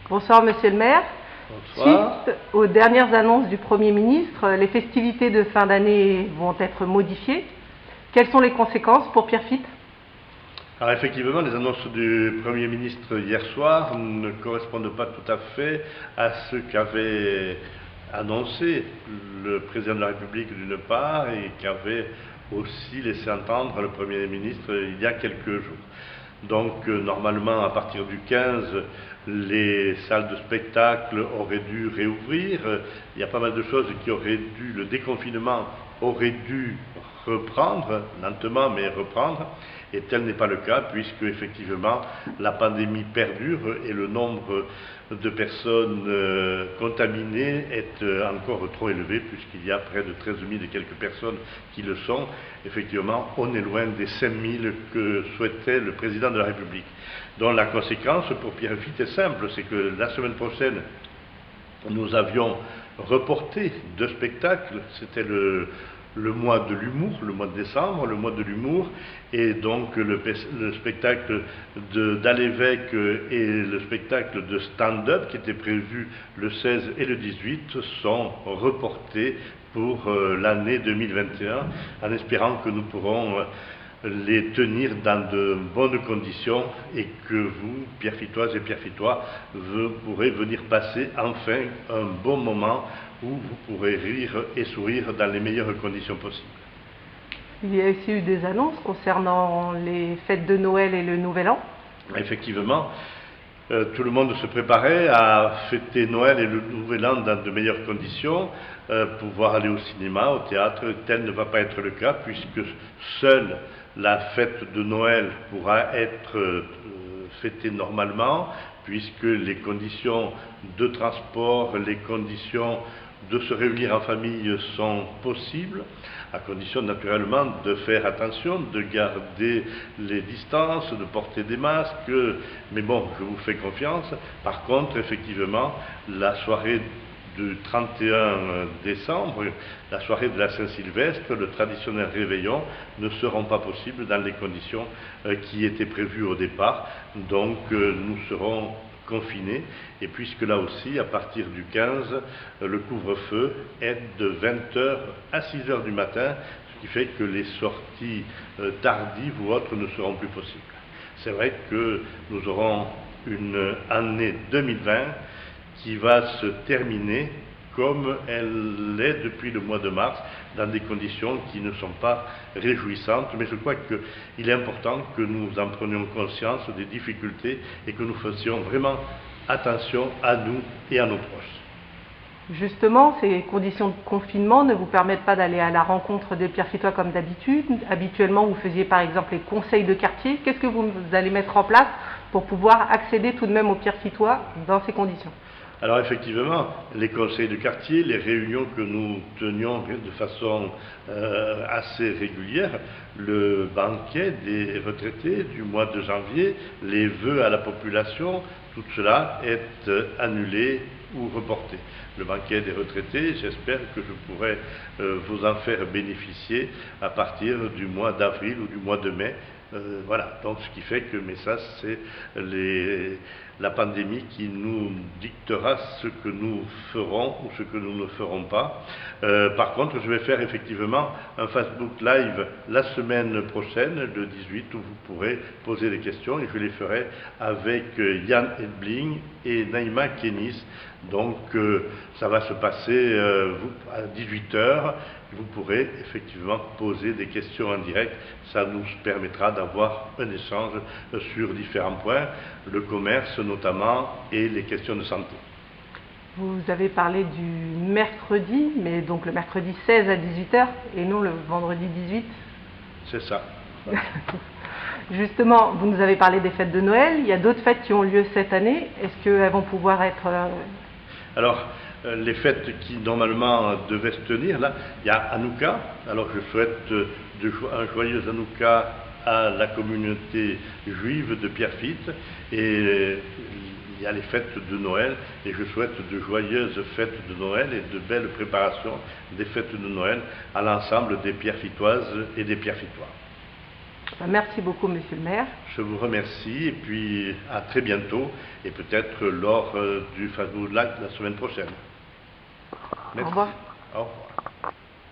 Bonsoir Monsieur le maire. Bonsoir. Suite aux dernières annonces du Premier ministre, les festivités de fin d'année vont être modifiées. Quelles sont les conséquences pour Pierrefitte? Alors effectivement, les annonces du Premier ministre hier soir ne correspondent pas tout à fait à ce qu'avait annoncé le président de la République d'une part et qu'avait aussi laissé entendre le Premier ministre il y a quelques jours. Donc normalement à partir du 15, les salles de spectacle auraient dû réouvrir. Il y a pas mal de choses qui auraient dû, le déconfinement aurait dû reprendre, lentement mais reprendre, et tel n'est pas le cas puisque effectivement la pandémie perdure et le nombre de personnes contaminées est encore trop élevé puisqu'il y a près de 13 000 et quelques personnes qui le sont. Effectivement, on est loin des 5 000 que souhaitait le président de la République. Donc la conséquence pour Pierrefitte est simple, c'est que la semaine prochaine, nous avions reporté 2 spectacles, c'était le mois de l'humour, le mois de décembre, le mois de l'humour, et donc le spectacle d'Alévêque et le spectacle de stand-up qui était prévu le 16 et le 18 sont reportés pour l'année 2021, en espérant que nous pourrons les tenir dans de bonnes conditions et que vous, Pierrefittoises et Pierrefittois, vous pourrez venir passer enfin un bon moment où vous pourrez rire et sourire dans les meilleures conditions possibles. Il y a aussi eu des annonces concernant les fêtes de Noël et le Nouvel An. Effectivement, tout le monde se préparait à fêter Noël et le Nouvel An dans de meilleures conditions, pouvoir aller au cinéma, au théâtre. Tel ne va pas être le cas puisque seule la fête de Noël pourra être fêtée normalement puisque les conditions de transport, les conditions de se réunir en famille sont possibles, à condition naturellement de faire attention, de garder les distances, de porter des masques, mais bon, je vous fais confiance. Par contre, effectivement, la soirée du 31 décembre, la soirée de la Saint-Sylvestre, le traditionnel réveillon, ne seront pas possibles dans les conditions qui étaient prévues au départ. Donc nous serons confinés, et puisque là aussi, à partir du 15, le couvre-feu est de 20h à 6h du matin, ce qui fait que les sorties tardives ou autres ne seront plus possibles. C'est vrai que nous aurons une année 2020 qui va se terminer comme elle l'est depuis le mois de mars, dans des conditions qui ne sont pas réjouissantes. Mais je crois qu'il est important que nous en prenions conscience des difficultés et que nous fassions vraiment attention à nous et à nos proches. Justement, ces conditions de confinement ne vous permettent pas d'aller à la rencontre des Pierrefittois comme d'habitude. Habituellement, vous faisiez par exemple les conseils de quartier. Qu'est-ce que vous allez mettre en place pour pouvoir accéder tout de même aux Pierrefittois dans ces conditions? Alors effectivement, les conseils de quartier, les réunions que nous tenions de façon assez régulière, le banquet des retraités du mois de janvier, les vœux à la population, tout cela est annulé ou reporté. Le banquet des retraités, j'espère que je pourrai vous en faire bénéficier à partir du mois d'avril ou du mois de mai. Voilà, donc ce qui fait que, mais ça c'est la pandémie qui nous dictera ce que nous ferons ou ce que nous ne ferons pas. Par contre, je vais faire effectivement un Facebook Live la semaine prochaine, le 18, où vous pourrez poser des questions, et je les ferai avec Yann Edbling et Naïma Kenis. Donc ça va se passer à 18h. Vous pourrez effectivement poser des questions en direct. Ça nous permettra d'avoir un échange sur différents points, le commerce notamment et les questions de santé. Vous avez parlé du mercredi, mais donc le mercredi 16 à 18h et non le vendredi 18. C'est ça. Voilà. Justement, vous nous avez parlé des fêtes de Noël. Il y a d'autres fêtes qui ont lieu cette année. Est-ce qu'elles vont pouvoir être... Alors, les fêtes qui normalement devaient se tenir, là, il y a Hanouka. Alors je souhaite un joyeux Hanouka à la communauté juive de Pierrefitte, et il y a les fêtes de Noël, et je souhaite de joyeuses fêtes de Noël et de belles préparations des fêtes de Noël à l'ensemble des Pierrefittoises et des Pierrefittois. Merci beaucoup, monsieur le maire. Je vous remercie et puis à très bientôt et peut-être lors du Facebook Live la semaine prochaine. Merci. Au revoir. Au revoir.